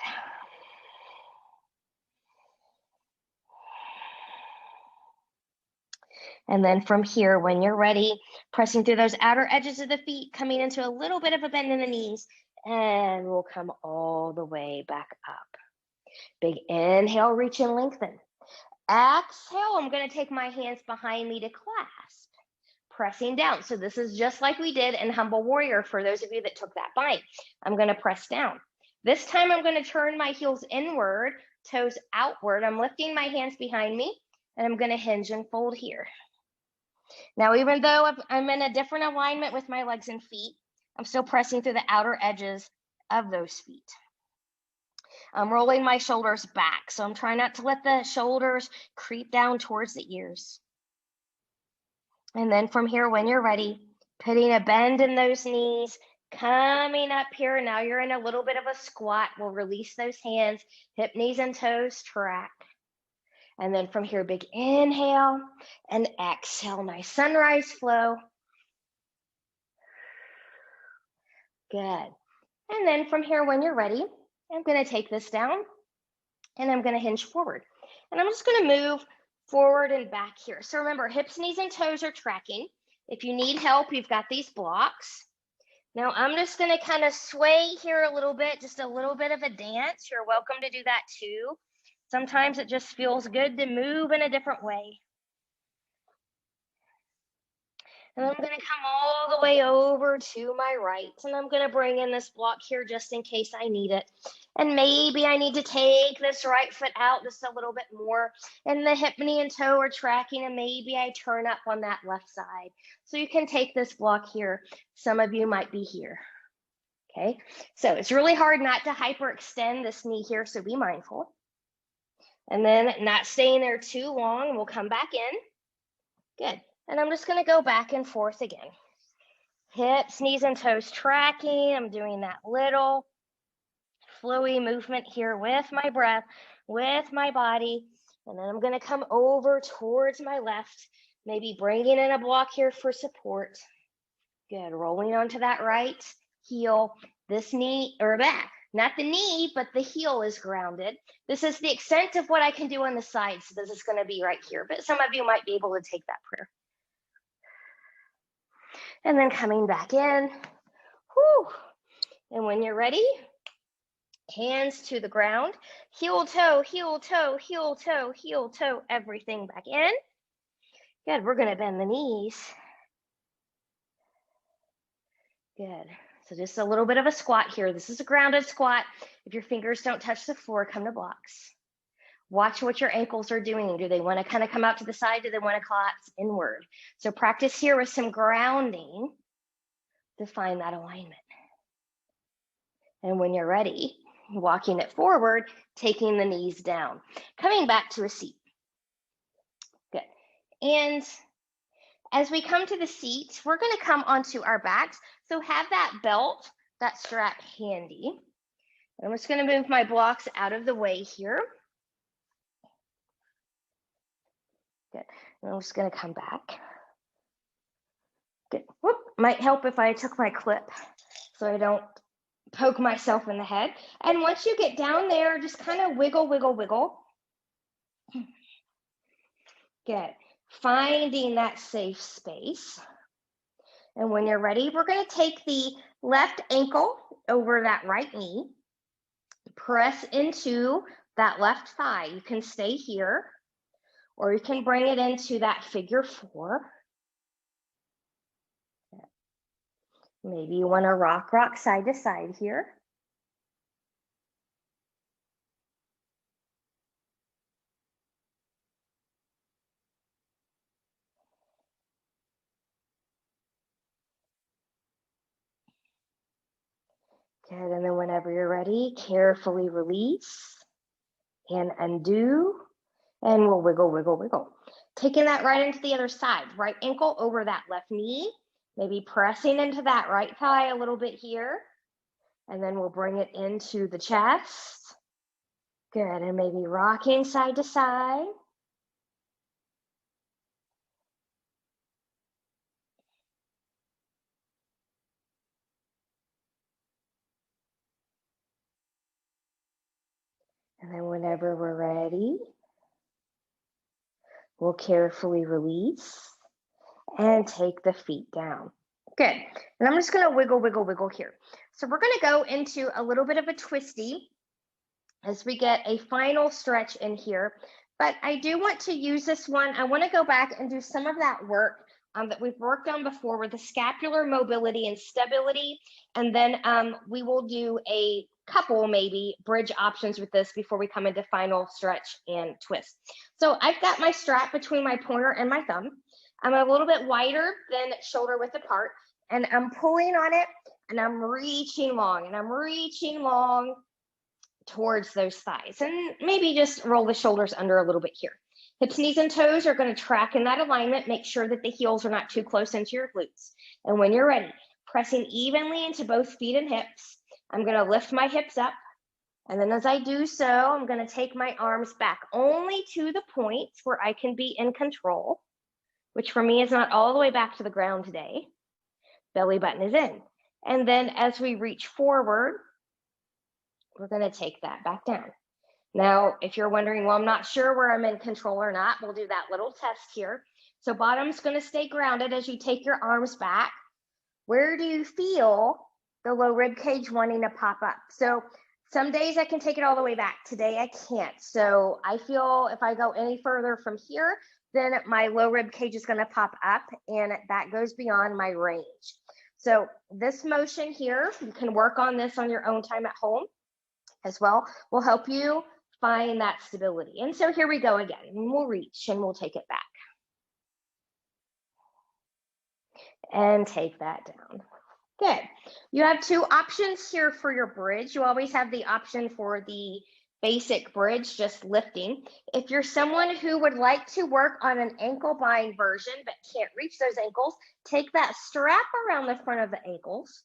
And then from here, when you're ready, pressing through those outer edges of the feet, coming into a little bit of a bend in the knees, and we'll come all the way back up. Big inhale, reach and lengthen. Exhale, I'm going to take my hands behind me to clasp, pressing down. So this is just like we did in Humble Warrior for those of you that took that bite. I'm going to press down. This time I'm going to turn my heels inward, toes outward. I'm lifting my hands behind me, and I'm going to hinge and fold here. Now, even though I'm in a different alignment with my legs and feet, I'm still pressing through the outer edges of those feet. I'm rolling my shoulders back, so I'm trying not to let the shoulders creep down towards the ears. And then from here, when you're ready, putting a bend in those knees, coming up here. Now you're in a little bit of a squat. We'll release those hands, hip, knees, and toes track. And then from here, big inhale and exhale. Nice sunrise flow. Good. And then from here, when you're ready, I'm going to take this down and I'm going to hinge forward. And I'm just going to move forward and back here. So remember, hips, knees, and toes are tracking. If you need help, you've got these blocks. Now I'm just going to kind of sway here a little bit, just a little bit of a dance. You're welcome to do that too. Sometimes it just feels good to move in a different way. And I'm going to come all the way over to my right. And I'm going to bring in this block here just in case I need it. And maybe I need to take this right foot out just a little bit more. And the hip, knee, and toe are tracking. And maybe I turn up on that left side. So you can take this block here. Some of you might be here. Okay. So it's really hard not to hyperextend this knee here. So be mindful. And then not staying there too long. We'll come back in. Good. And I'm just going to go back and forth again. Hips, knees, and toes tracking. I'm doing that little flowy movement here with my breath, with my body. And then I'm going to come over towards my left, maybe bringing in a block here for support. Good. Rolling onto that right heel. This knee, or back, not the knee, but the heel is grounded. This is the extent of what I can do on the side. So this is going to be right here. But some of you might be able to take that prayer. And then coming back in. Whew. And when you're ready, hands to the ground, heel, toe, heel, toe, heel, toe, heel, toe, everything back in. Good, we're gonna bend the knees. Good, so just a little bit of a squat here. This is a grounded squat. If your fingers don't touch the floor, come to blocks. Watch what your ankles are doing. Do they wanna kind of come out to the side? Do they wanna collapse inward? So practice here with some grounding to find that alignment. And when you're ready, walking it forward, taking the knees down, coming back to a seat. Good. And as we come to the seat, we're going to come onto our backs. So have that belt, that strap handy. And I'm just going to move my blocks out of the way here. Good. And I'm just going to come back. Good. Whoop. Might help if I took my clip so I don't poke myself in the head. And once you get down there, just kind of wiggle, wiggle, wiggle. Good. Finding that safe space. And when you're ready, we're going to take the left ankle over that right knee. Press into that left thigh. You can stay here, or you can bring it into that figure 4. Maybe you want to rock side to side here. Good, and then whenever you're ready, carefully release and undo, and we'll wiggle, wiggle, wiggle. Taking that right into the other side, right ankle over that left knee, maybe pressing into that right thigh a little bit here, and then we'll bring it into the chest. Good, and maybe rocking side to side. And then whenever we're ready, we'll carefully release and take the feet down. Good. And I'm just going to wiggle, wiggle, wiggle here. So we're going to go into a little bit of a twisty as we get a final stretch in here. But I do want to use this one. I want to go back and do some of that work that we've worked on before with the scapular mobility and stability. And then we will do a couple maybe bridge options with this before we come into final stretch and twist. So I've got my strap between my pointer and my thumb. I'm a little bit wider than shoulder width apart, and I'm pulling on it, and I'm reaching long, and I'm reaching long towards those thighs, and maybe just roll the shoulders under a little bit here. Hips, knees, and toes are going to track in that alignment. Make sure that the heels are not too close into your glutes. And when you're ready, pressing evenly into both feet and hips, I'm going to lift my hips up. And then as I do so, I'm going to take my arms back only to the points where I can be in control, which for me is not all the way back to the ground today. Belly button is in. And then as we reach forward, we're going to take that back down. Now, if you're wondering, well, I'm not sure where I'm in control or not, we'll do that little test here. So bottom's going to stay grounded as you take your arms back. Where do you feel the low rib cage wanting to pop up? So some days I can take it all the way back. Today I can't. So I feel if I go any further from here, then my low rib cage is going to pop up, and that goes beyond my range. So this motion here, you can work on this on your own time at home as well, will help you find that stability. And so here we go again. We'll reach and we'll take it back. And take that down. Good. You have two options here for your bridge. You always have the option for the basic bridge, just lifting. If you're someone who would like to work on an ankle bind version but can't reach those ankles, take that strap around the front of the ankles.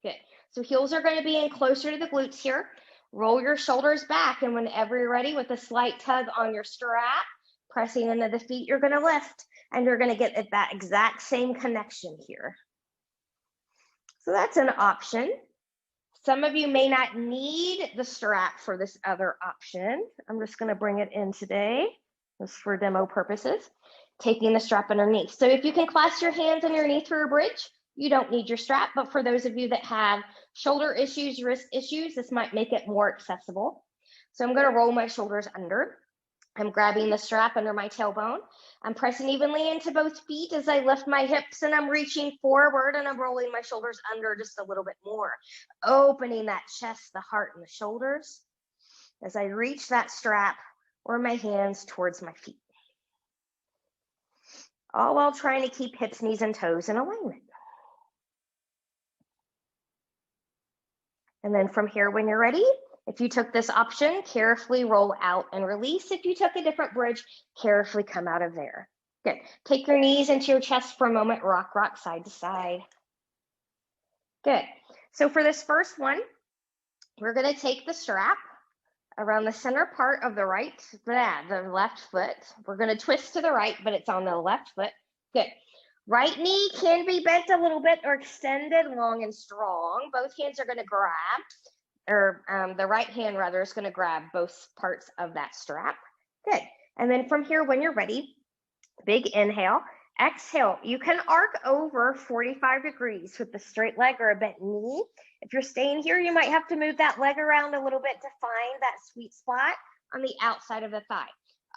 Good. So heels are going to be in closer to the glutes here. Roll your shoulders back, and whenever you're ready, with a slight tug on your strap, pressing into the feet, you're going to lift, and you're going to get that exact same connection here. So that's an option. Some of you may not need the strap for this other option. I'm just going to bring it in today, just for demo purposes, taking the strap underneath. So if you can clasp your hands underneath for a bridge, you don't need your strap, but for those of you that have shoulder issues, wrist issues, this might make it more accessible. So I'm going to roll my shoulders under. I'm grabbing the strap under my tailbone. I'm pressing evenly into both feet as I lift my hips, and I'm reaching forward, and I'm rolling my shoulders under just a little bit more, opening that chest, the heart, and the shoulders as I reach that strap or my hands towards my feet, all while trying to keep hips, knees, and toes in alignment. And then from here, when you're ready, if you took this option, carefully roll out and release. If you took a different bridge, carefully come out of there. Good. Take your knees into your chest for a moment, rock, rock, side to side. Good. So for this first one, we're going to take the strap around the center part of the the left foot. We're going to twist to the right, but it's on the left foot. Good. Right knee can be bent a little bit or extended long and strong. Both hands are going to grab, or the right hand rather is going to grab both parts of that strap. Good. And then from here, when you're ready, big inhale, exhale. You can arc over 45 degrees with the straight leg or a bent knee. If you're staying here, you might have to move that leg around a little bit to find that sweet spot on the outside of the thigh.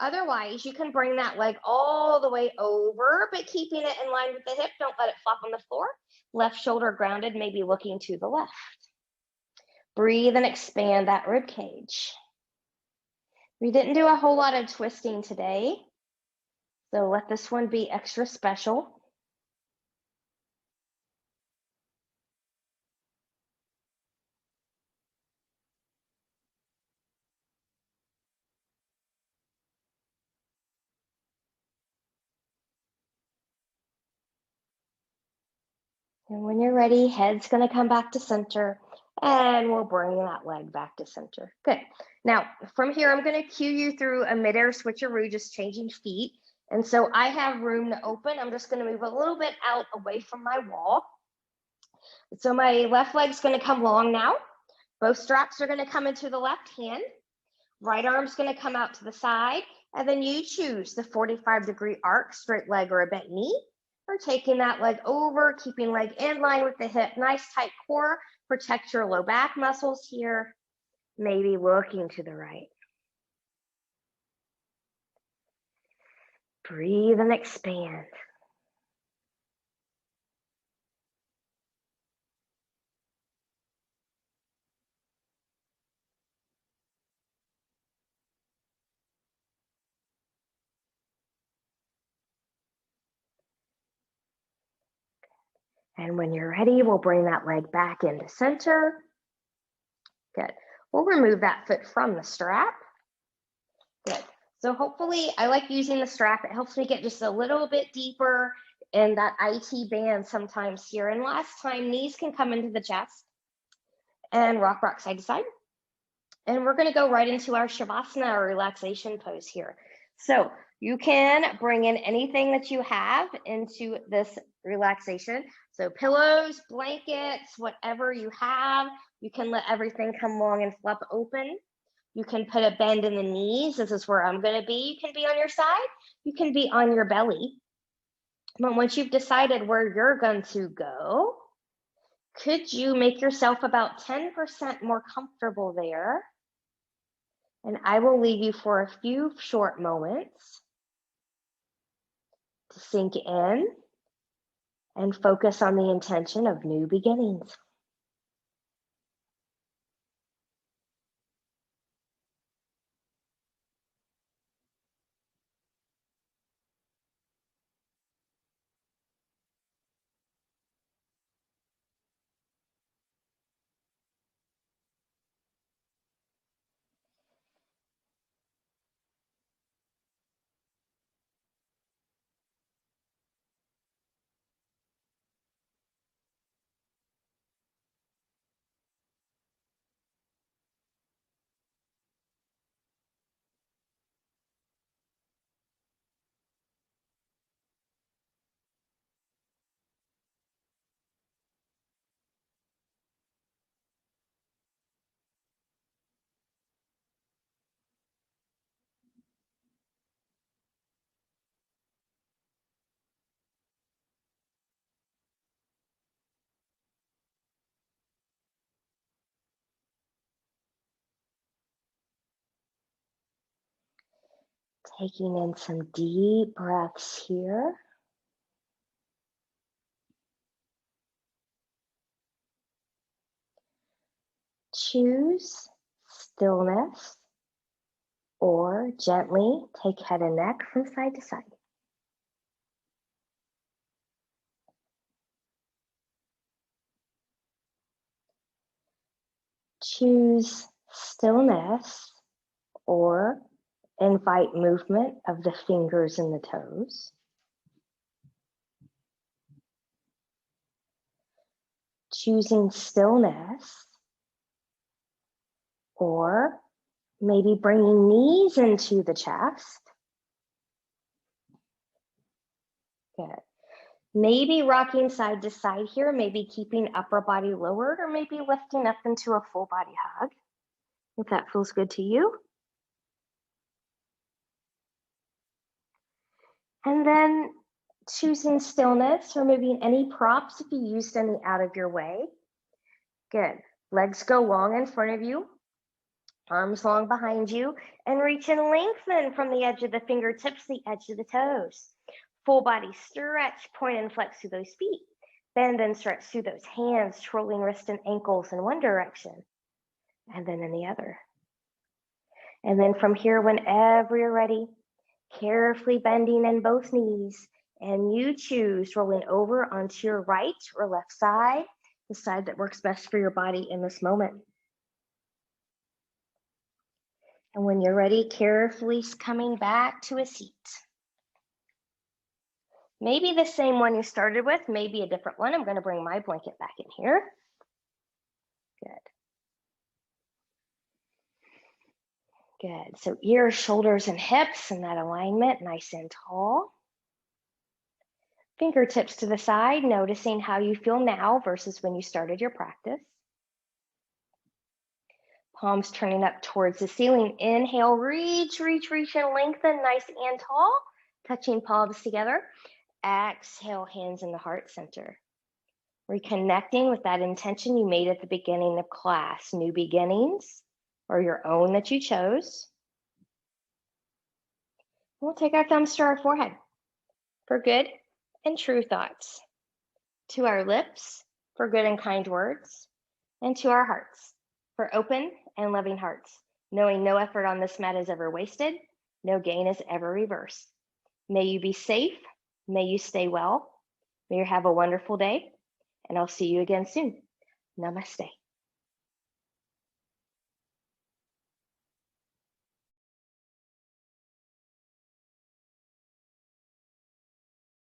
Otherwise, you can bring that leg all the way over, but keeping it in line with the hip. Don't let it flop on the floor. Left shoulder grounded, maybe looking to the left. Breathe and expand that rib cage. We didn't do a whole lot of twisting today, so let this one be extra special. And when you're ready, head's going to come back to center, and we'll bring that leg back to center. Good. Now, from here, I'm going to cue you through a midair switcheroo, just changing feet. And so I have room to open. I'm just going to move a little bit out away from my wall. So my left leg's going to come long now. Both straps are going to come into the left hand. Right arm's going to come out to the side. And then you choose the 45-degree arc, straight leg or a bent knee, or taking that leg over, keeping leg in line with the hip. Nice tight core. Protect your low back muscles here. Maybe looking to the right. Breathe and expand. And when you're ready, we'll bring that leg back into center. Good. We'll remove that foot from the strap. Good. So hopefully, I like using the strap. It helps me get just a little bit deeper in that IT band sometimes here. And last time, knees can come into the chest and rock side to side. And we're gonna go right into our Shavasana or relaxation pose here. So you can bring in anything that you have into this relaxation. So pillows, blankets, whatever you have, you can let everything come long and flop open. You can put a bend in the knees. This is where I'm gonna be. You can be on your side, you can be on your belly. But once you've decided where you're going to go, could you make yourself about 10% more comfortable there? And I will leave you for a few short moments to sink in and focus on the intention of new beginnings. Taking in some deep breaths here. Choose stillness or gently take head and neck from side to side. Choose stillness or invite movement of the fingers and the toes. Choosing stillness or maybe bringing knees into the chest. Good. Maybe rocking side to side here, maybe keeping upper body lowered, or maybe lifting up into a full body hug, if that feels good to you. And then choosing stillness or moving any props if you used any out of your way. Good. Legs go long in front of you, arms long behind you, and reach and lengthen from the edge of the fingertips to the edge of the toes. Full body stretch, point and flex through those feet. Bend and stretch through those hands, twirling wrists and ankles in one direction, and then in the other. And then from here, whenever you're ready, carefully bending in both knees, and you choose rolling over onto your right or left side, the side that works best for your body in this moment. And when you're ready, carefully coming back to a seat. Maybe the same one you started with, maybe a different one. I'm going to bring my blanket back in here. Good. Good. So ears, shoulders, and hips in that alignment, nice and tall. Fingertips to the side, noticing how you feel now versus when you started your practice. Palms turning up towards the ceiling. Inhale, reach, and lengthen, nice and tall. Touching palms together. Exhale, hands in the heart center. Reconnecting with that intention you made at the beginning of class. New beginnings, or your own that you chose. We'll take our thumbs to our forehead for good and true thoughts. To our lips for good and kind words. And to our hearts for open and loving hearts. Knowing no effort on this mat is ever wasted. No gain is ever reversed. May you be safe. May you stay well. May you have a wonderful day. And I'll see you again soon. Namaste.